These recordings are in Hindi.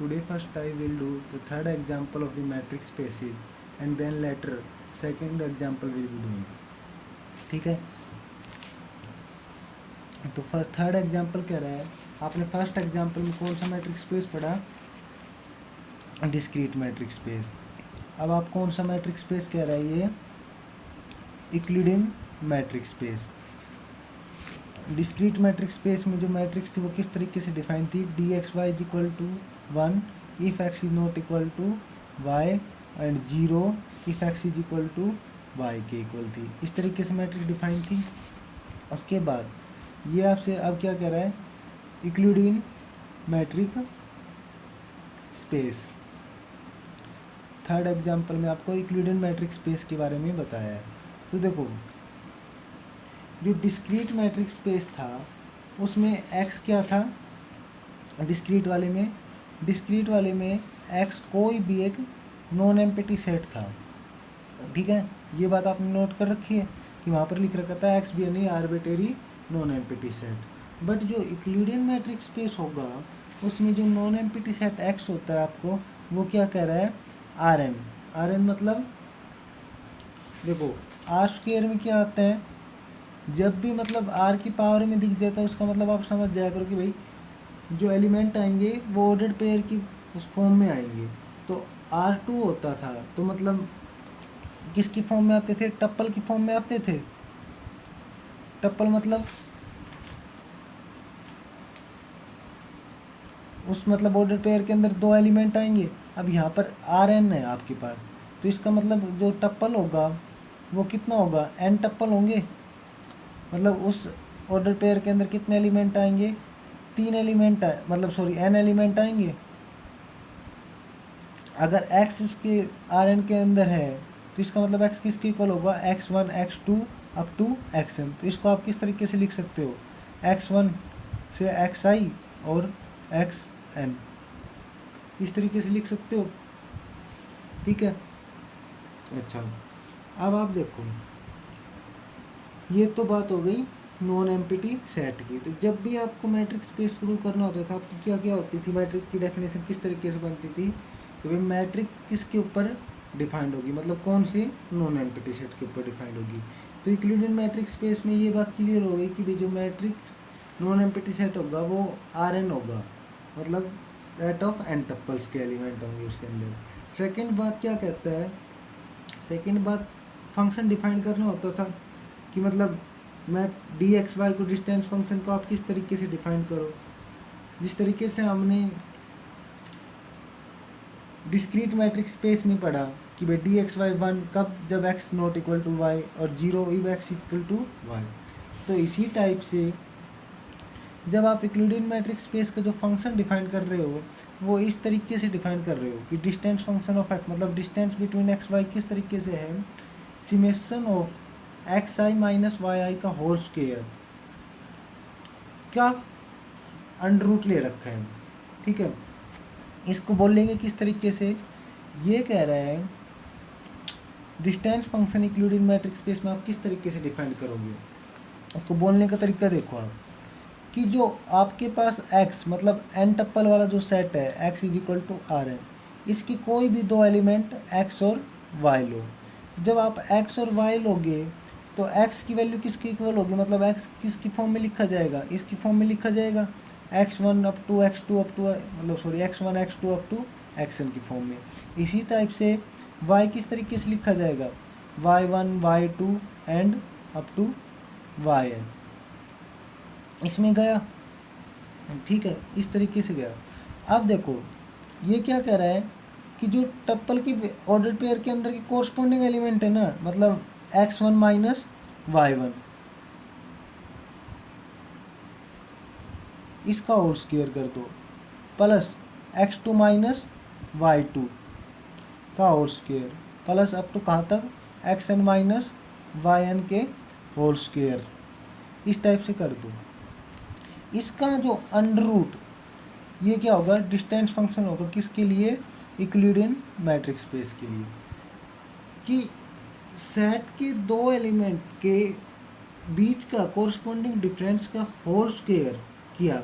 today first I will do the third example of the matrix spaces and then later second example will be doing. ठीक है, तो थर्ड एग्जाम्पल कह रहा है, आपने फर्स्ट एग्जाम्पल में कौन सा मैट्रिक्स स्पेस पढ़ा, डिस्क्रीट मैट्रिक्स स्पेस। अब आप कौन सा मैट्रिक्स स्पेस कह रहा है, ये Euclidean matrix space. Discrete matrix space में जो मैट्रिक्स थी वो किस तरीके से डिफाइन थी, d x y is equal to 1 if x is not equal to y and 0 if x is equal to y के इक्वल थी। इस तरीके से मैट्रिक्स डिफाइन थी। उसके बाद ये आपसे अब क्या कह रहा है, Euclidean matric space. Third example में आपको यूक्लिडियन मैट्रिक स्पेस के बारे में बताया है। तो देखो, जो डिस्क्रीट मैट्रिक स्पेस था उसमें एक्स क्या था, डिस्क्रीट वाले में एक्स कोई भी एक नॉन एम्प्टी सेट था। ठीक है, ये बात आपने नोट कर रखी है कि वहाँ पर लिख रखा था एक्स भी any arbitrary non empty set. But जो यूक्लिडियन मैट्रिक स्पेस होगा उसमें जो नॉन एम्प्टी सेट एक्स होता है आपको वो क्या कह रहा है, आर एन मतलब देखो आर स्क्वायर में क्या आता है, जब भी मतलब आर की पावर में दिख जाता है उसका मतलब आप समझ जाया करो कि भाई जो एलिमेंट आएंगे वो ऑर्डर्ड पेयर की उस फॉर्म में आएंगे। तो R2 होता था तो मतलब किसकी फॉर्म में आते थे, टप्पल की फॉर्म में आते थे। टप्पल मतलब उस मतलब ऑर्डर पेयर के अंदर 2 एलिमेंट आएंगे। अब यहाँ पर Rn है आपके पास, तो इसका मतलब जो टप्पल होगा वो कितना होगा, n टप्पल होंगे। मतलब उस ऑर्डर पेयर के अंदर कितने एलिमेंट आएंगे, 3 एलिमेंट n एलिमेंट आएंगे। अगर x उसके Rn के अंदर है तो इसका मतलब x किसके इक्वल होगा, x1 x2 up to xn। तो इसको आप किस तरीके से लिख सकते हो, x1 से xi और xn, इस तरीके से लिख सकते हो। ठीक है, अच्छा अब आप देखो, ये तो बात हो गई नॉन एम्प्टी सेट की। तो जब भी आपको मैट्रिक्स स्पेस प्रूव करना होता था आपको क्या क्या होती थी, मैट्रिक की डेफिनेशन किस तरीके से बनती थी कि भाई मैट्रिक किसके ऊपर डिफाइंड होगी, मतलब कौन सी नॉन एम्प्टी सेट के ऊपर डिफाइंड होगी। तो यूक्लिडियन मैट्रिक स्पेस में ये बात क्लियर हो गई कि भाई जो मैट्रिक्स नॉन एम्प्टी सेट होगा वो Rn होगा, मतलब सेट ऑफ n टप्पल्स के एलिमेंट होंगे उसके अंदर। सेकेंड बात क्या कहता है, सेकेंड बात फंक्शन डिफाइन करना होता था कि मतलब मैं डी एक्स वाई को डिस्टेंस फंक्शन को आप किस तरीके से डिफाइन करो, जिस तरीके से हमने डिस्क्रीट मैट्रिक स्पेस में पढ़ा कि भाई डी एक्स वाई 1 कब, जब x not equal to y और 0 if x equal to y. तो इसी टाइप से जब आप यूक्लिडियन मैट्रिक स्पेस का जो फंक्शन डिफाइन कर रहे हो वो इस तरीके से डिफाइन कर रहे हो कि डिस्टेंस फंक्शन ऑफ x, मतलब डिस्टेंस बिटवीन एक्स वाई किस तरीके से है, summation of x I minus Y आई का होल स्क्वायर का अंडर रूट ले रखा है। ठीक है, इसको बोलेंगे किस तरीके से, ये कह रहा है distance function Euclidean matric space में आप किस तरीके से डिफाइन करोगे। उसको बोलने का तरीका देखो आप, कि जो आपके पास x मतलब n टप्पल वाला जो सेट है x is equal to Rn, इसकी कोई भी 2 एलिमेंट x और y लो। जब आप x और y लोगे तो x की वैल्यू किसकी इक्वल होगी, मतलब x किसकी फॉर्म में लिखा जाएगा, इसकी फॉर्म में लिखा जाएगा x1 up to x2 up to x1 x2 up to xn की फॉर्म में। इसी टाइप से y किस तरीके से लिखा जाएगा, y1 y2 and up to yn, इसमें गया। ठीक है, इस तरीके से गया। अब देखो ये क्या कह रहा है कि जो टप्पल की ऑर्डर पेयर के अंदर की कोरस्पॉन्डिंग एलिमेंट है ना, मतलब x1 माइनस y1, इसका होल स्क्वायर कर दो, प्लस x2 माइनस y2 का whole square, plus up to कहाँ तक xn माइनस yn के होल स्क्वायर, इस टाइप से कर दो। इसका जो अंडर रूट ये क्या होगा, डिस्टेंस फंक्शन होगा किसके लिए, यूक्लिडियन मैट्रिक स्पेस के लिए, कि सेट के 2 एलिमेंट के बीच का कोरस्पॉन्डिंग डिफरेंस का होल स्क्वायर किया,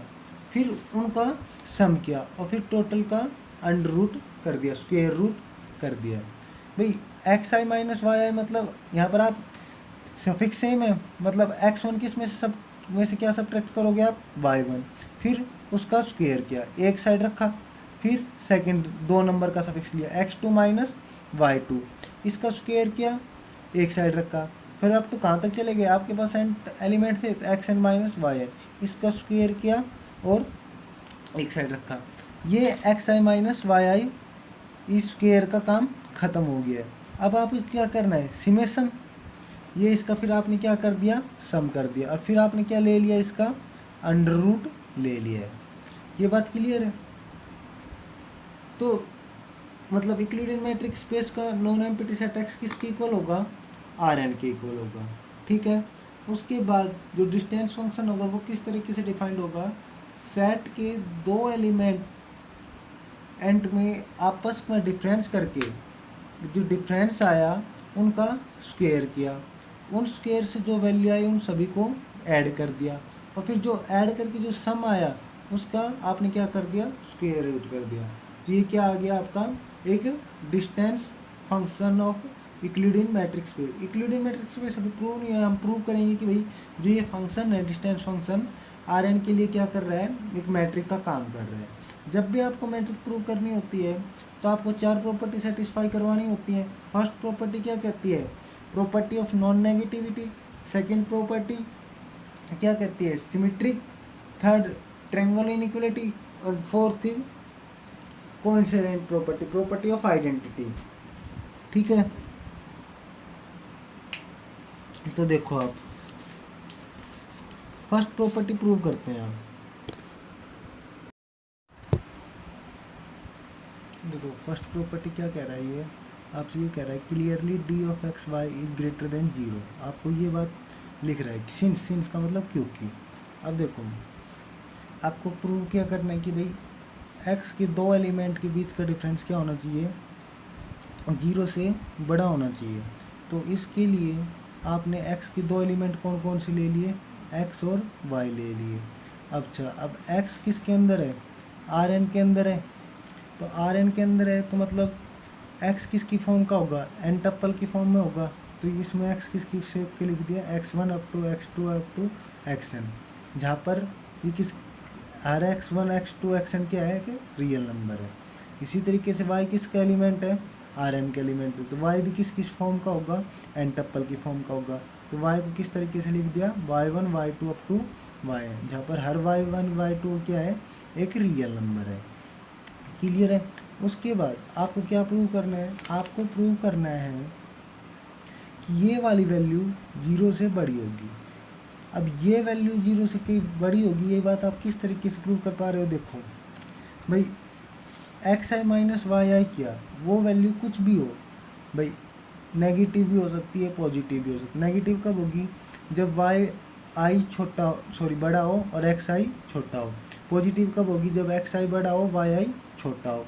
फिर उनका सम किया और फिर टोटल का अंडर रूट कर दिया, स्क्वायर रूट कर दिया। भाई एक्स आई माइनस वाई आई मतलब यहाँ पर आप सफिक्स सेम है, मतलब x1 किस में से सब में से क्या सब्ट्रैक्ट करोगे आप, y1, फिर उसका स्क्वायर किया, एक साइड रखा, फिर सेकंड 2 नंबर का सफिक्स लिया x2 माइनस y2, इसका स्क्वायर किया, एक साइड रखा, फिर अब तो कहाँ तक चले गए, आपके पास एलिमेंट थे x n minus y n, इसका स्क्वायर किया और एक साइड रखा। ये x I minus Y i इस स्क्वायर का काम ख़त्म हो गया है। अब आपको क्या करना है, सिमेशन, ये इसका फिर आपने क्या कर दिया, सम कर दिया, और फिर आपने क्या ले लिया, इसका अंडर रूट ले लिया है। ये बात क्लियर है। तो मतलब इक्लिडियन मैट्रिक्स स्पेस का नॉन एम्प्टी सेट एक्स किसके इक्वल होगा, आर एन के इक्वल होगा, ठीक है। उसके बाद जो डिस्टेंस फंक्शन होगा वो किस तरीके से डिफाइंड होगा, सेट के 2 एलिमेंट एंड में आपस में डिफरेंस करके जो डिफरेंस आया उनका स्क्वायर किया, उन स्क्वायर से जो वैल्यू आई उन सभी को ऐड कर दिया, और फिर जो ऐड करके जो सम आया उसका आपने क्या कर दिया, स्क्वायर रूट कर दिया। तो ये क्या आ गया आपका, एक distance function of Euclidean matrix space. Euclidean matrix space अभी प्रूव नहीं है, हम प्रूव करेंगे कि भाई जो ये फंक्शन है डिस्टेंस फंक्शन आर एन के लिए क्या कर रहा है, एक मैट्रिक का काम कर रहा है। जब भी आपको मैट्रिक प्रूव करनी होती है तो आपको 4 प्रॉपर्टी सेटिस्फाई करवानी होती है। फर्स्ट प्रॉपर्टी क्या कहती है, property of non negativity. Second property क्या कहती है, सिमेट्रिक। Third triangle inequality. और fourth thing coincident property, property of identity, ठीक है। तो देखो आप फर्स्ट प्रॉपर्टी प्रूव करते हैं। आप देखो फर्स्ट प्रॉपर्टी क्या कह रहा है, ये आपसे ये कह रहा है clearly d of x y is greater than 0। आपको ये बात लिख रहा है, सिंस का मतलब क्योंकि। अब देखो आपको प्रूव क्या करना है कि भाई एक्स के 2 एलिमेंट के बीच का डिफरेंस क्या होना चाहिए, 0 से बड़ा होना चाहिए। तो इसके लिए आपने एक्स के 2 एलिमेंट कौन कौन से ले लिए, एक्स और वाई ले लिए। अच्छा अब एक्स किसके अंदर है, आर एन के अंदर है। तो आर एन के अंदर है तो मतलब एक्स किसकी फॉर्म का होगा, एन टप्पल की फॉर्म में होगा। तो इसमें एक्स किसकी शेप के लिख दिया, x1 up to x2 up to xn, जहाँ पर ये किस आर x1 x2 xn क्या है कि रियल नंबर है। इसी तरीके से y किसका एलिमेंट है, आर एन का एलिमेंट है। तो y भी किस फॉर्म का होगा, एन टप्पल की फॉर्म का होगा। तो y को किस तरीके से लिख दिया, y1 y2 up to yn, जहाँ पर हर y1 y2 क्या है, एक रियल नंबर है। क्लियर है। उसके बाद आपको क्या प्रूव करना है, आपको प्रूव करना है कि ये वाली वैल्यू 0 से बड़ी होगी। अब ये वैल्यू 0 से कहीं बड़ी होगी, ये बात आप किस तरीके से प्रूव कर पा रहे हो, देखो भाई एक्स आई माइनस वाई आई किया, वो वैल्यू कुछ भी हो भाई, नेगेटिव भी हो सकती है पॉजिटिव भी हो सकती है। नेगेटिव कब होगी, जब वाई आई बड़ा हो और एक्स आई छोटा हो। पॉजिटिव कब होगी, जब एक्स आई बड़ा हो वाई आई छोटा हो।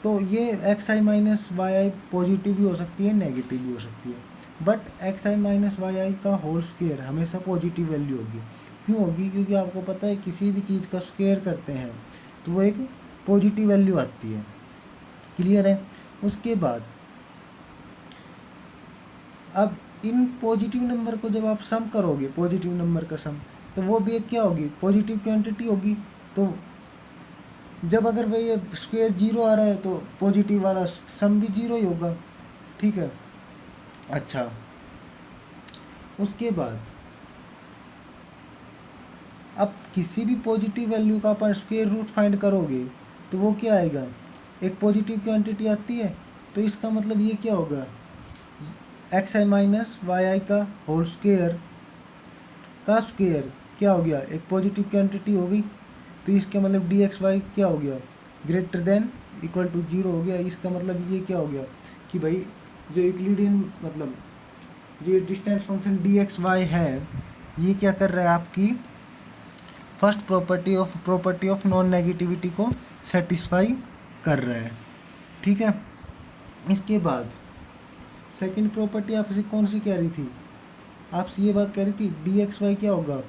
तो ये x I minus Y I positive भी हो सकती है, नेगेटिव भी हो सकती है। But X I minus Y आई का होल स्क्वायर हमेशा पॉजिटिव वैल्यू होगी। क्यों होगी, क्योंकि आपको पता है किसी भी चीज़ का स्क्वायर करते हैं तो वो एक पॉजिटिव वैल्यू आती है। क्लियर है। उसके बाद अब इन पॉजिटिव नंबर को जब आप सम करोगे, पॉजिटिव नंबर का सम, तो वो भी एक क्या होगी, पॉजिटिव क्वांटिटी होगी। तो जब अगर भाई ये स्क्वायर 0 आ रहा है तो पॉजिटिव वाला सम भी 0 ही होगा, ठीक है। अच्छा उसके बाद अब किसी भी पॉजिटिव वैल्यू का अपन स्क्वायर रूट फाइंड करोगे तो वो क्या आएगा, एक पॉजिटिव क्वांटिटी आती है। तो इसका मतलब ये क्या होगा, एक्स आई माइनस वाई आई का होल स्क्वायर का स्क्वायर क्या हो गया, एक पॉजिटिव क्वांटिटी हो गई। तो इसका मतलब डी एक्स वाई क्या हो गया, ग्रेटर देन इक्वल टू 0 हो गया। इसका मतलब ये क्या हो गया कि भाई जो यूक्लिडियन मतलब जो distance function d x y है ये क्या कर रहा है, आपकी first property of non negativity को सेटिस्फाई कर रहा है, ठीक है। इसके बाद सेकंड प्रॉपर्टी आपसे कौन सी कह रही थी, आपसे ये बात कह रही थी डी एक्स वाई क्या होगा,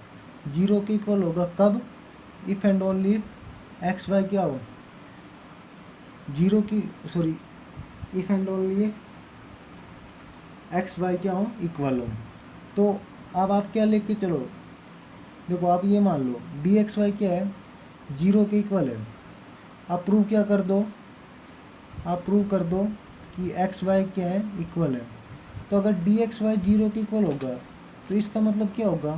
0 के इक्वल होगा। कब, if and only x y क्या हो, जीरो की sorry if and only x y क्या हो इक्वल हो। तो अब आप क्या लेके चलो, देखो आप ये मान लो डी एक्स वाई क्या है, जीरो के इक्वल है। आप प्रूव क्या कर दो, आप प्रूव कर दो कि एक्स वाई क्या है इक्वल है। तो अगर डी एक्स वाई जीरो के इक्वल होगा तो इसका मतलब क्या होगा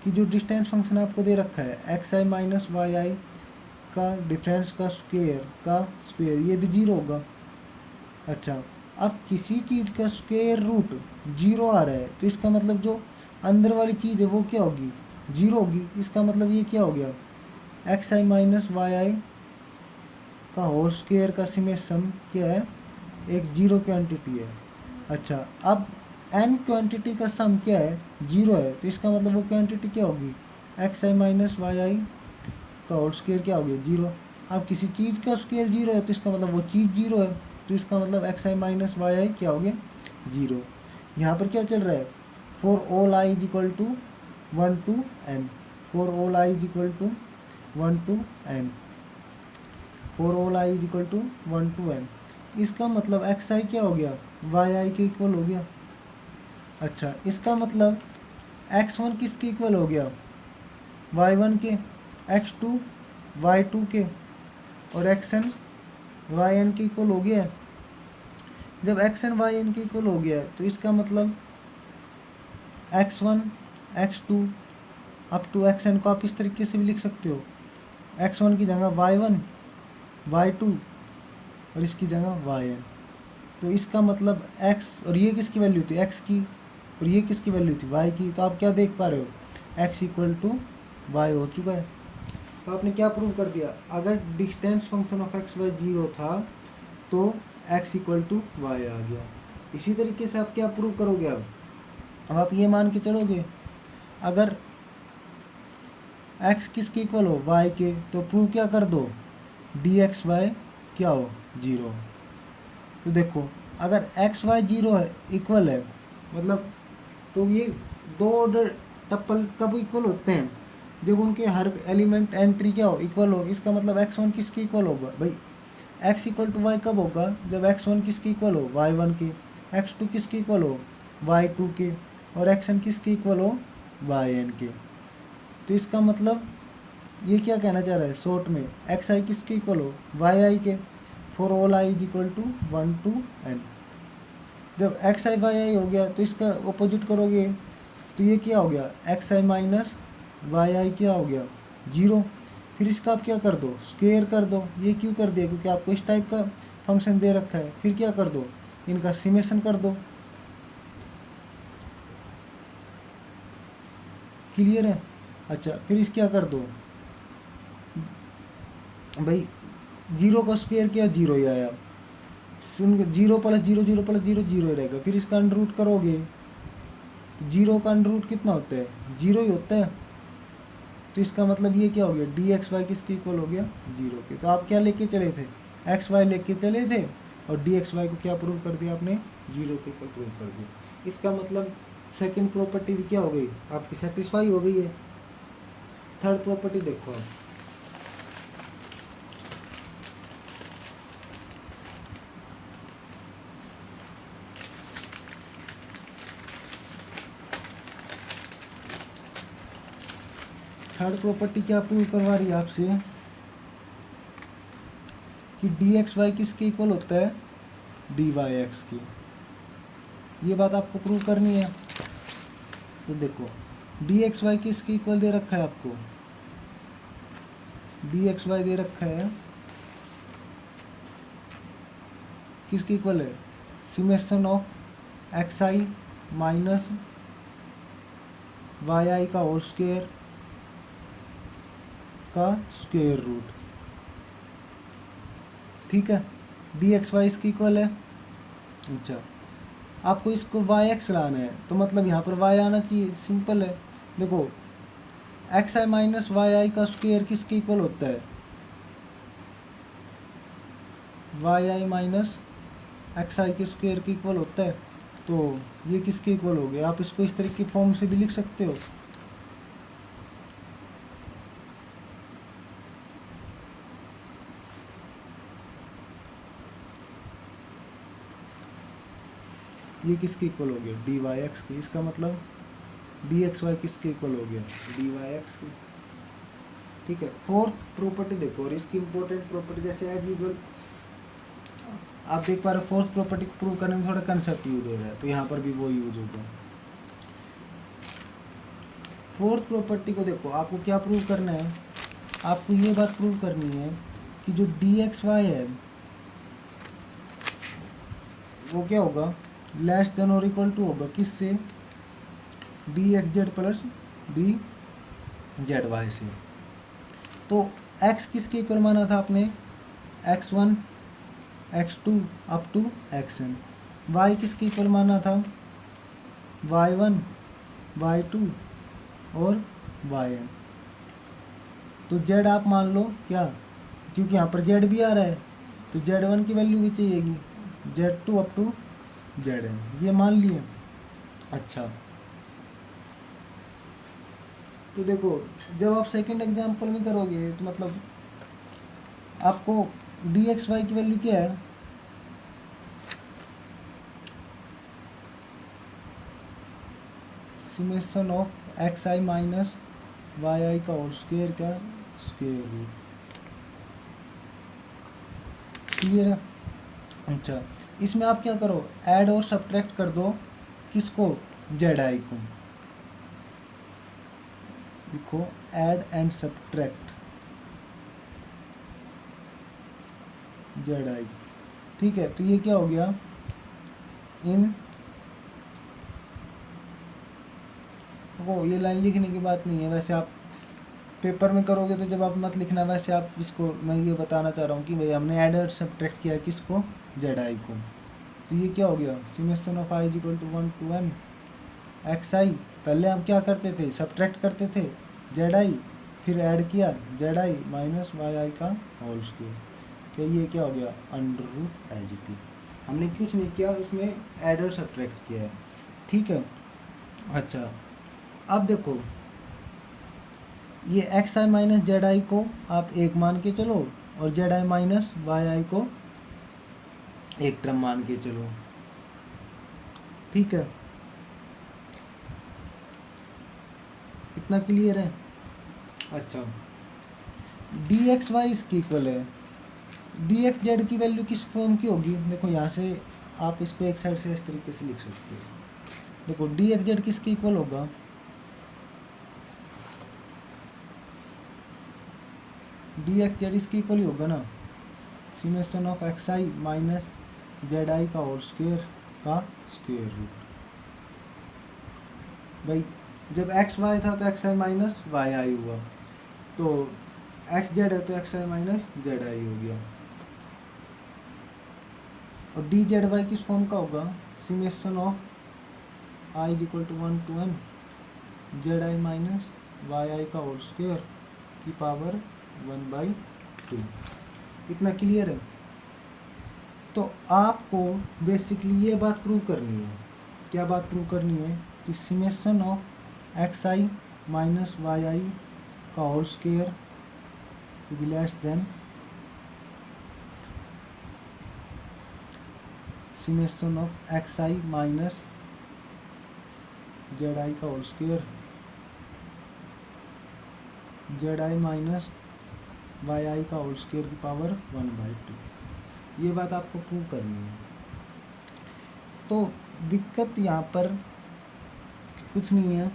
कि जो डिस्टेंस फंक्शन आपको दे रखा है एक्स आई माइनस वाई आई का डिफरेंस का स्क्वेयर ये भी जीरो होगा। अच्छा, अब किसी चीज़ का स्क्वेयर रूट जीरो आ रहा है तो इसका मतलब जो अंदर वाली चीज़ है वो क्या होगी, जीरो होगी। इसका मतलब ये क्या हो गया, एक्स आई माइनस वाई आई का होल स्क्वेयर का समेशन क्या है, एक जीरो क्वांटिटी है। अच्छा, अब एन क्वांटिटी का सम क्या है, जीरो है, तो इसका मतलब वो क्वांटिटी क्या होगी, एक्स आई माइनस वाई आई का होल स्क्वेयर क्या हो गया, जीरो। अब किसी चीज़ का स्क्वेयर जीरो है तो इसका मतलब वो चीज़ जीरो है, तो इसका मतलब एक्स आई माइनस वाई आई क्या हो गया, जीरो। यहाँ पर क्या चल रहा है, for all i is equal to 1 to n, for all i is equal to 1 to n, for all i is equal to 1 to n। इसका मतलब एक्स आई क्या हो गया, वाई आई के इक्वल हो गया। अच्छा, इसका मतलब एक्स वन किसके इक्वल हो गया, वाई वन के, एक्स टू वाई टू के, और एक्स एन वाई एन के इक्वल हो गया है। जब एक्स एन वाई एन के इक्वल हो गया है तो इसका मतलब x one x two up to x n को आप इस तरीके से भी लिख सकते हो, एक्स वन की जगह वाई वन वाई टू और इसकी जगह वाई एन। तो इसका मतलब एक्स और ये किसकी वैल्यू थी, एक्स की, और ये किसकी वैल्यू थी, वाई की। तो आप क्या देख पा रहे हो, एक्स इक्वल टू वाई हो चुका है। तो आपने क्या प्रूव कर दिया, अगर distance function of x y zero था तो एक्स इक्वल टू वाई आ गया। इसी तरीके से आप क्या प्रूव करोगे, अब आप ये मान के चलोगे अगर एक्स किसके इक्वल हो, वाई के, तो प्रूव क्या कर दो, डी एक्स वाई क्या हो, जीरो। तो देखो अगर एक्स वाई जीरो है इक्वल है मतलब, तो ये दो ऑर्डर टप्पल कब इक्वल होते हैं, जब उनके हर एलिमेंट एंट्री क्या हो, इक्वल हो। इसका मतलब एक्स वन किसके इक्वल होगा भाई, एक्स इक्वल टू वाई कब होगा, जब एक्स वन किसके इक्वल हो, वाई वन के, एक्स टू किसके इक्वल हो, वाई टू के, और एक्स एन किसके इक्वल हो, वाई एन के। तो इसका मतलब ये क्या कहना चाह रहा है शॉर्ट में, एक्स आई किसके इक्वल हो, वाई आई के, for all i is equal to 1 to n। जब एक्स आई वाई आई हो गया तो इसका ऑपोजिट करोगे तो ये क्या हो गया, एक्स आई माइनस वाई आई क्या हो गया, जीरो। फिर इसका आप क्या कर दो, स्क्वेयर कर दो। ये क्यों कर दिया, क्योंकि आपको इस टाइप का फंक्शन दे रखा है। फिर क्या कर दो, इनका समेशन कर दो। क्लियर है। अच्छा, फिर इस क्या कर दो भाई, जीरो का स्क्वेयर किया, जीरो ही आया। सुन, zero plus zero, zero plus zero, zero ही रहेगा। फिर इसका अंडर रूट करोगे, जीरो का अंडर रूट कितना होता है, जीरो ही होता है। तो इसका मतलब ये क्या हो गया, डी एक्स वाई किसके इक्वल हो गया, जीरो के। तो आप क्या लेके चले थे, एक्स वाई लेके चले थे, और डी एक्स वाई को क्या प्रूव कर दिया आपने, जीरो के इक्वल प्रूव कर दिया। इसका मतलब सेकंड प्रॉपर्टी भी क्या हो गई, आपकी सेटिस्फाई हो गई है। थर्ड प्रॉपर्टी देखो आप, थर्ड प्रॉपर्टी क्या प्रूव करवा रही है आपसे कि डी एक्स वाई किसके इक्वल होता है, डी वाई एक्स की। ये बात आपको प्रूव करनी है। तो देखो डी एक्स वाई किसके इक्वल दे रखा है आपको, डी एक्स वाई दे रखा है किसके इक्वल है, summation of x I minus Y आई का होल स्क्वायर का स्क्वायर रूट। ठीक है, डी एक्स वाई इसकी इक्वल है। अच्छा, आपको इसको वाई एक्स लाना है तो मतलब यहाँ पर वाई आना चाहिए, सिंपल है। देखो एक्स आई माइनस वाई आई का स्क्वायर किसके इक्वल होता है, वाई आई माइनस एक्स आई के स्क्वायर के इक्वल होता है। तो ये किसके इक्वल हो गया, आप इसको इस तरीके की फॉर्म से भी लिख सकते हो। ये किसके इक्वल हो गया, डी वाई एक्स की। इसका मतलब डी एक्स वाई किसके इक्वल हो गया, डी वाई एक्स की। ठीक है, फोर्थ प्रॉपर्टी देखो, और इसकी इंपॉर्टेंट प्रॉपर्टी जैसे एज यूजुअल आप देख पा रहे हो, फोर्थ प्रॉपर्टी को प्रूव करने में थोड़ा कंसेप्ट यूज हो रहा है, तो यहाँ पर भी वो यूज होगा। फोर्थ प्रॉपर्टी को देखो, आपको क्या प्रूव करना है, आपको ये बात प्रूव करनी है कि जो डी एक्स वाई है वो क्या होगा, लेस देन और इक्वल टू होगा किससे, d x z plus d z y से। तो x किसके इक्वल माना था आपने, x1 x2 up to xn। y किसके इक्वल माना था, y1 y2 और yn। तो z आप मान लो क्या, क्योंकि यहाँ पर z भी आ रहा है तो z1 की वैल्यू भी चाहिएगी, z2 अप टू zn, ये मान लिए। अच्छा, तो देखो जब आप सेकंड एग्जांपल में करोगे तो मतलब आपको डी एक्स वाई की वैल्यू क्या है, summation of x I minus Y आई का होल स्क्वायर का स्क्वायर रूट। क्लियर है। अच्छा, इसमें आप क्या करो, ऐड और सब्ट्रैक्ट कर दो किसको, जेड आई को। लिखो add and subtract Z I. ठीक है, तो ये क्या हो गया, इन वो ये लाइन लिखने की बात नहीं है, वैसे आप पेपर में करोगे तो जब आप मत लिखना, वैसे आप इसको मैं ये बताना चाह रहा हूँ कि भाई हमने ऐड और सब्ट्रैक्ट किया किसको, जेड आई को। तो ये क्या हो गया, summation of I equal to 1 to n X I. पहले हम क्या करते थे, सब्ट्रैक्ट करते थे जेड आई, फिर ऐड किया जेड आई माइनस वाई आई का होल स्क्वायर। तो ये क्या हो गया, under root as it is. हमने कुछ नहीं किया, उसमें ऐड और सब्ट्रैक्ट किया है। ठीक है। अच्छा, अब देखो ये x I minus Z I को आप एक मान के चलो, और जेड आई माइनस वाई आई को एक टर्म मान के चलो। ठीक है, इतना क्लियर है। अच्छा, डी एक्स वाई इसकी इक्वल है, डी एक्स जेड की वैल्यू किस फॉर्म की होगी, देखो यहाँ से आप इसको एक साइड से इस तरीके से लिख सकते हो। देखो डी एक्स जेड किसके इक्वल होगा, डी एक्स जेड इसके इक्वल ही होगा ना, summation of x I minus Z I का होल स्क्वायर का स्क्वायर रूट। भाई जब एक्स वाई था तो x I minus Y i हुआ, तो एक्स जेड है तो x I minus Z i हो गया। और डी जेड वाई किस फॉर्म का होगा, summation of I equal to 1 to n Z I minus Y आई का होल स्क्वायर की पावर 1/2। इतना क्लियर है। तो आपको बेसिकली ये बात प्रूव करनी है, क्या बात प्रूव करनी है, कि summation of x I minus Y आई का whole square is less than summation of x I minus Z I का होल स्क्वायर जेड आई माइनस वाई आई का होल स्क्वायर की पावर 1/2। ये बात आपको प्रूव करनी है। तो दिक्कत यहाँ पर कुछ नहीं है।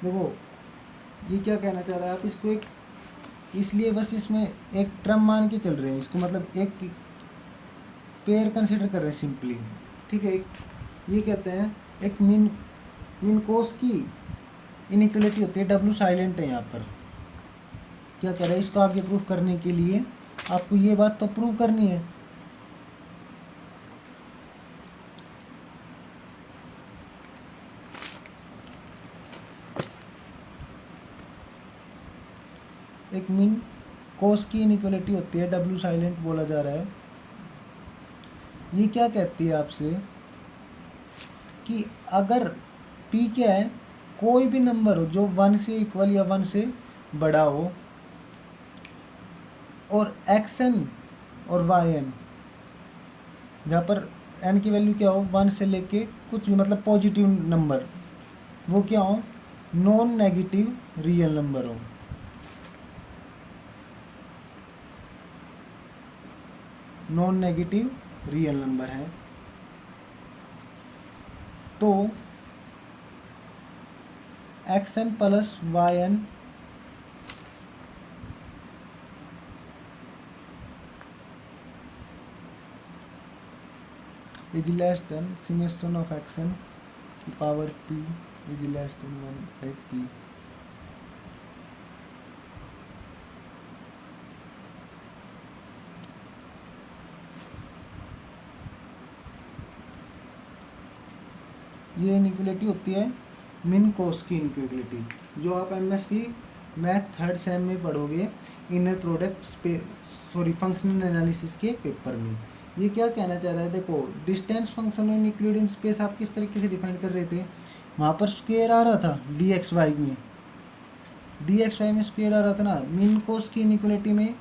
देखो ये क्या कहना चाह रहा है, आप इसको एक इसलिए बस इसमें एक टर्म मान के चल रहे हैं, इसको मतलब एक पेयर कंसिडर कर रहे हैं सिंपली। ठीक है, ये कहते हैं एक मीन कोस की इनइक्वलिटी होती है, डब्ल्यू साइलेंट है यहाँ पर। क्या कह रहे हैं, इसको आगे प्रूफ करने के लिए आपको ये बात तो प्रूव करनी है। एक मीन कोस की इनइक्वलिटी होती है, डब्ल्यू साइलेंट बोला जा रहा है। ये क्या कहती है आपसे कि अगर पी क्या है, कोई भी नंबर हो जो 1 से इक्वल या 1 से बड़ा हो, और एक्स एन और वाई एन जहाँ पर एन की वैल्यू क्या हो, 1 से लेके कुछ भी मतलब पॉजिटिव नंबर, वो क्या हो, नॉन नेगेटिव रियल नंबर हो, नॉन नेगेटिव रियल नंबर है। तो X N plus Y N is less than summation of X N की power P is less than 1 by P. ये इनइक्वलिटी होती है मिन कोस की इनइक्वलिटी, जो आप एमएससी मैथ थर्ड सेम में पढ़ोगे इनर प्रोडक्ट फंक्शनल एनालिसिस के पेपर में। ये क्या कहना चाह रहा है, देखो distance function in Euclidean space आप किस तरीके से डिफाइन कर रहे थे, वहाँ पर स्क्वायर आ रहा था डी एक्स वाई में स्क्वायर आ रहा था ना। मिन कोस की इनइक्वलिटी में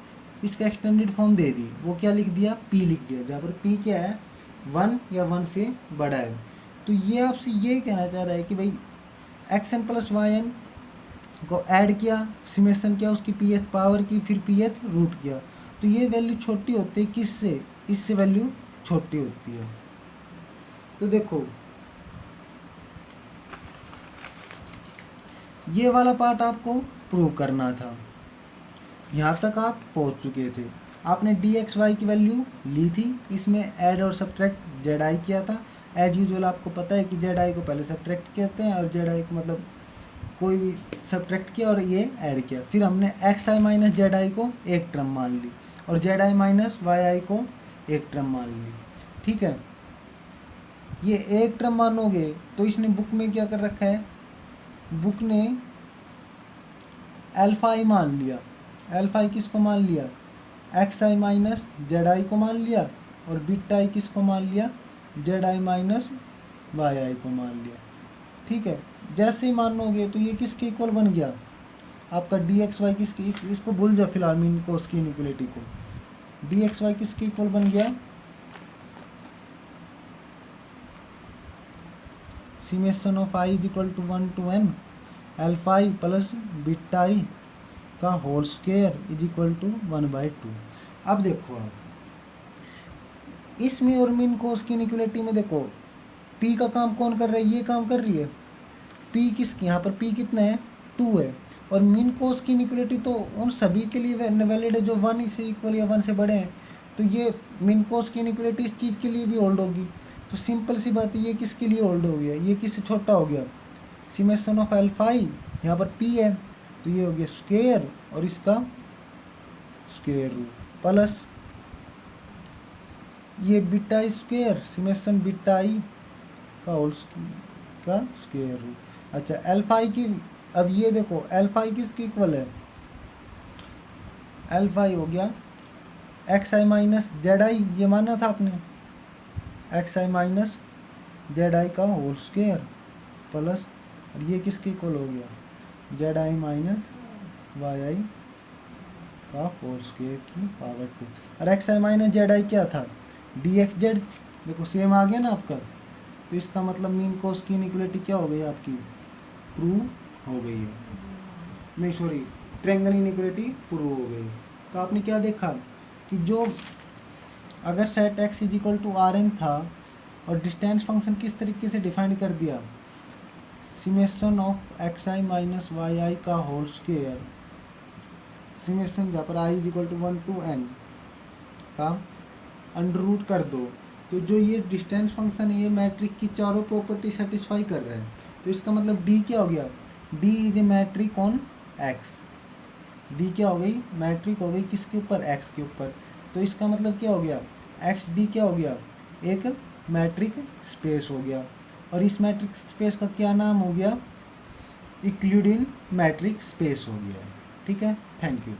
इसका एक्सटेंडेड फॉर्म दे दी, वो क्या लिख दिया, पी लिख दिया, जहाँ पर पी क्या है, 1 या 1 से बड़ा है। तो ये आपसे ये कहना चाह रहा है कि भाई x N plus Y n को ऐड किया, समेशन किया उसकी पी एच पावर की, फिर पी एच रूट किया, तो ये वैल्यू छोटी होती है किससे, इससे वैल्यू छोटी होती है। तो देखो ये वाला पार्ट आपको प्रूव करना था, यहाँ तक आप पहुँच चुके थे। आपने डी एक्स वाई की वैल्यू ली थी, इसमें ऐड और सब्ट्रैक्ट जेड आई किया था। एज यूजुअल आपको पता है कि जेड आई को पहले सब्ट्रैक्ट कहते हैं और जेड आई को मतलब कोई भी सब्ट्रैक्ट किया और ये ऐड किया। फिर हमने x I minus Z I को एक टर्म मान ली और जेड आई माइनस वाई आई को एक टर्म मान ली, ठीक है। ये एक टर्म मानोगे तो इसने बुक में क्या कर रखा है, बुक ने एल्फा आई मान लिया, एल्फा आई किसको मान लिया, x I minus Z I को मान लिया, और बीटा आई किसको मान लिया, जेड आई माइनस वाई आई को मान लिया, ठीक है। जैसे ही मानोगे तो ये किसके इक्वल बन गया, आपका डी एक्स वाई किसकी, इसको भूल जाओ फिलहाल मीन कोस की इनइक्वलिटी को, डी एक्स वाई किसके इक्वल बन गया, summation of I is equal to 1 to n alpha I plus beta I का whole square is equal to 1/2। अब देखो आप इसमें और मीन कोस की इनइक्वलिटी में देखो p का काम कौन कर रहा है, ये काम कर रही है p किसकी, यहाँ पर p कितना है, 2 है। और मीन कोस की इनइक्वलिटी तो उन सभी के लिए वैलिड है जो 1 से इक्वल या 1 से बड़े हैं, तो ये मीन कोस की इनइक्वलिटी इस चीज़ के लिए भी होल्ड होगी। तो सिंपल सी बात है, ये किसके लिए होल्ड हो गया, ये किससे छोटा हो गया, समेशन ऑफ अल्फा आई, यहाँ पर p है तो ये हो गया स्क्वायर और इसका स्क्वायर रूट प्लस ये beta square summation beta I का होल का स्क्वायर रूट। अच्छा अल्फा आई की, अब ये देखो अल्फा आई किसकी इक्वल है, अल्फा आई हो गया x I minus Z I, ये माना था आपने, x I minus Z I का होल स्क्वायर प्लस, और ये किसके इक्वल हो गया, जेड आई माइनस वाई आई का होल स्क्वायर की पावर 2। और x I minus Z I क्या था, डी एक्स जेड, देखो सेम आ गया ना आपका। तो इसका मतलब मीन कोस की इनइक्वलिटी क्या हो गई आपकी, प्रूव हो गई है, नहीं सॉरी ट्रायंगल इनइक्वलिटी प्रूव हो गई। तो आपने क्या देखा कि जो अगर set x is equal to r n था और डिस्टेंस फंक्शन किस तरीके से डिफाइन कर दिया, summation of x I minus Y आई का होल स्क्वायर, समेशन जहाँ पर I is equal to 1 to n का अंडर रूट कर दो, तो जो ये डिस्टेंस फंक्शन है ये मैट्रिक की चारों प्रॉपर्टी सेटिस्फाई कर रहा है। तो इसका मतलब डी क्या हो गया, d is a metric on x, d क्या हो गई, मैट्रिक हो गई किसके ऊपर, एक्स के ऊपर। तो इसका मतलब क्या हो गया, एक्स डी क्या हो गया, एक मैट्रिक स्पेस हो गया, और इस मैट्रिक स्पेस का क्या नाम हो गया, यूक्लिडियन मैट्रिक स्पेस हो गया। ठीक है, थैंक यू।